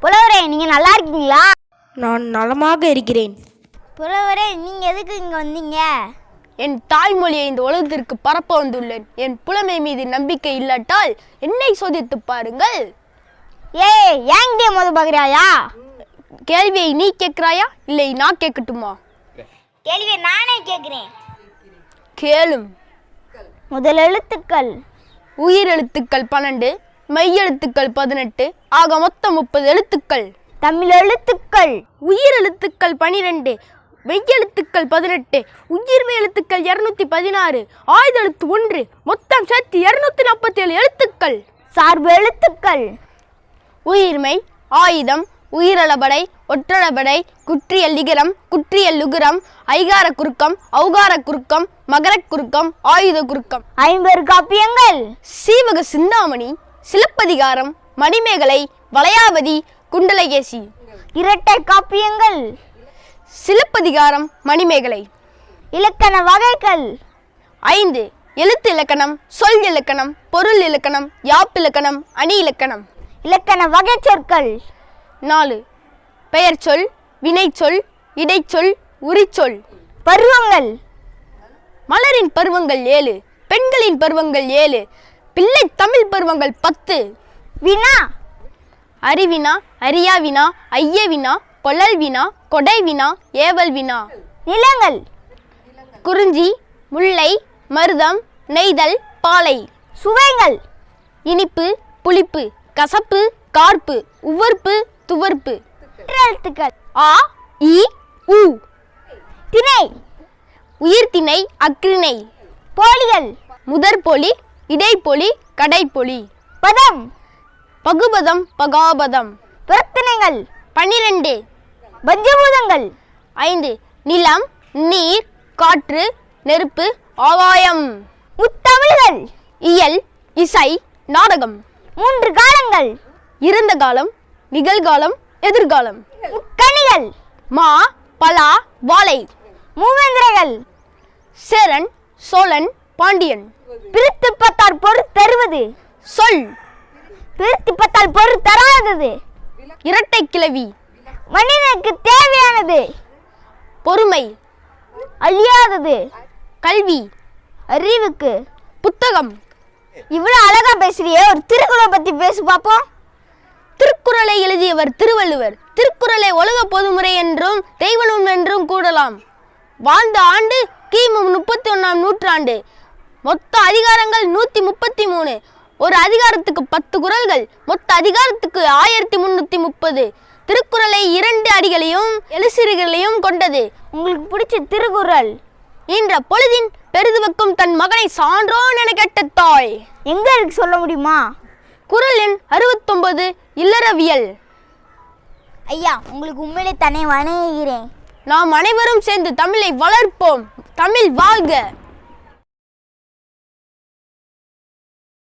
புலவரே, நீங்கள் நல்லா இருக்கீங்களா? நான் நலமாக இருக்கிறேன். புலவரே, நீங்கள் எதுக்கு இங்கே வந்தீங்க? என் தாய்மொழியை இந்த உலகத்திற்கு பரப்ப வந்துள்ளேன். என் புலமை மீது நம்பிக்கை இல்லாட்டால் என்னை சோதித்து பாருங்கள். ஏங்கிட்டே மோத பார்க்குறாயா? கேள்வியை நீ கேட்கிறாயா இல்லை நான் கேட்கட்டுமா? கேள்வியை நானே கேட்குறேன். கேளும். முதல் எழுத்துக்கள். உயிர் எழுத்துக்கள் 12, மெய் எழுத்துக்கள் 18, ஆக மொத்தம் 30 எழுத்துக்கள். தமிழ் எழுத்துக்கள். உயிர் எழுத்துக்கள் 12, மெய் எழுத்துக்கள் 18, உயிர்மெய் எழுத்துக்கள் 216, ஆயுத எழுத்து 1, மொத்தம் சேர்த்து 247 எழுத்துக்கள். சார்பு எழுத்துக்கள். உயிர்மெய், ஆயுதம், உயிரளபடை, ஒற்றளபடை, குற்றியல் லிகரம், குற்றியல் லுகரம், ஐகார குறுக்கம், ஔகார குறுக்கம், மகர குறுக்கம், ஆயுத குறுக்கம். 50 காப்பியங்கள். சீவக சிந்தாமணி, சிலப்பதிகாரம், மணிமேகலை, வளையாபதி, குண்டலகேசி. இரட்டை காப்பியங்கள். சிலப்பதிகாரம், மணிமேகலை. இலக்கண வகைகள். 5. எழுத்து இலக்கணம், சொல் இலக்கணம், பொருள் இலக்கணம், யாப்பிலக்கணம், அணி இலக்கணம். இலக்கண வகை சொற்கள். 4. பெயர் சொல், வினைச்சொல், இடைச்சொல், உரிச்சொல். பருவங்கள். மலரின் பருவங்கள் 7, பெண்களின் பருவங்கள் 7, பிள்ளை தமிழ் பருவங்கள் 10. வினா. அறிவினா, அறியாவினா, ஐயவினா, பொழல் வினா, கொடை வினா, ஏவல் வினா. நிலங்கள். குறிஞ்சி, முல்லை, மருதம், நெய்தல், பாலை. சுவைகள். இனிப்பு, புளிப்பு, கசப்பு, கார்ப்பு, உவர்ப்பு, துவர்ப்பு. எழுத்துக்கள். ஆ, இ, உ. திணை. உயிர்த்திணை, அக்ரிணை. போலிகள். முதற்பொலி, இடைப்பொலி, கடைப்பொலி. பதம். பகுபதம், பகாபதம். பிரத்தினைகள். 12. பஞ்சபூதங்கள். 5. நிலம், நீர், காற்று, நெருப்பு, ஆகாயம். முத்தமிழ்கள். இயல், இசை, நாடகம். 3 காலங்கள். இறந்த காலம், நிகழ்காலம், எதிர்காலம். முக்கணிகள். மா, பலா, வாழை. மூவேந்திரங்கள். சேரன், சோழன், பாண்டியன். பிரித்து பார்த்தால் பொருள் தருவது. சொல். பிரித்து பார்த்தால் பொருள் தராதது. இரட்டை கிளவி. மனிதனுக்கு தேவையானது. பொறுமை. அழியாதது. கல்வி. அறிவுக்கு. புத்தகம். இவ்வளவு அழகா பேசுறியே, ஒரு திருக்குறளை பத்தி பேசு பாப்போம். திருக்குறளை எழுதியவர் திருவள்ளுவர். திருக்குறளை உலக பொதுமுறை என்றும் தெய்வநூல் என்றும் கூடலாம். வாழ்ந்த ஆண்டு கிமு 31ஆம் நூற்றாண்டு. மொத்த அதிகாரங்கள் 133. ஒரு அதிகாரத்துக்கு 10 குறள்கள். மொத்த அதிகாரத்துக்கு 1330. திருக்குறளை 2 அடிகளையும் எழுசிறுகளையும் கொண்டது. உங்களுக்கு பிடிச்ச திருக்குறள்? என்ற பொழுதின் பெரிதுவக்கும் தன் மகனை சான்றோன் என கேட்ட தாய். எங்க இருக்கு சொல்ல முடியுமா? குறள் எண் 69, இல்லறவியல். ஐயா, உங்களுக்கு உண்மையிலே தன்னை வணங்குகிறேன். நாம் அனைவரும் சேர்ந்து தமிழை வளர்ப்போம். தமிழ் வாழ்க.